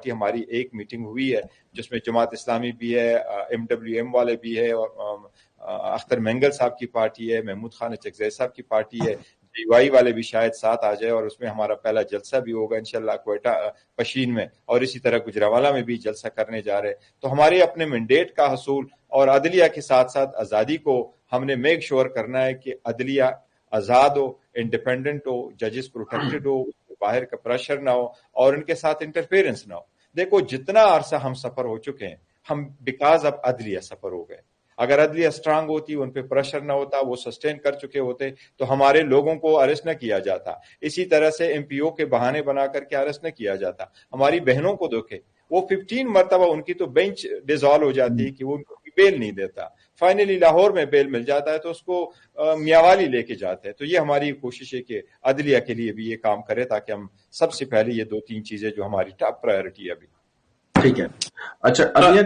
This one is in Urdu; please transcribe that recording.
پارٹی ہماری ایک میٹنگ ہوئی ہے جس میں جماعت اسلامی بھی ہے, MWM والے بھی ہے, اور اختر مینگل صاحب کی پارٹی ہے, محمود خان چکزئی صاحب کی پارٹی ہے, DY والے بھی شاید ساتھ آ جائے, اور اس میں ہمارا پہلا جلسہ بھی ہوگا انشاءاللہ کوئٹہ پشین میں, اور اسی طرح گجرانوالہ میں بھی جلسہ کرنے جا رہے. تو ہمارے اپنے مینڈیٹ کا حصول اور عدلیہ کے ساتھ ساتھ آزادی کو ہم نے میک شور کرنا ہے کہ عدلیہ آزاد ہو, انڈیپینڈنٹ ہو, ججز پروٹیکٹڈ ہو, باہر کا پریشر نہ ہو اور ان کے ساتھ انٹرفیئرنس نہ ہو. دیکھو جتنا عرصہ ہم سفر ہو چکے ہیں ہم بیکاز اب عدلیہ سفر ہو گئے. اگر عدلیہ اسٹرانگ ہوتی, ان پہ پریشر نہ ہوتا, وہ سسٹین کر چکے ہوتے تو ہمارے لوگوں کو اریسٹ نہ کیا جاتا. اسی طرح سے MPO کے بہانے بنا کر کے اریسٹ نہ کیا جاتا. ہماری بہنوں کو دیکھے, وہ 15 مرتبہ ان کی تو بینچ ڈیزالو ہو جاتی ہے کہ وہ بیل نہیں دیتا. فائنلی لاہور میں بیل مل جاتا ہے تو اس کو میاوالی لے کے جاتے ہیں. تو یہ ہماری کوشش ہے کہ عدلیہ کے لیے بھی یہ کام کرے تاکہ ہم سب سے پہلے یہ 2-3 چیزیں جو ہماری ٹاپ پرائرٹی ہے ابھی. ٹھیک ہے. اچھا, عدلیہ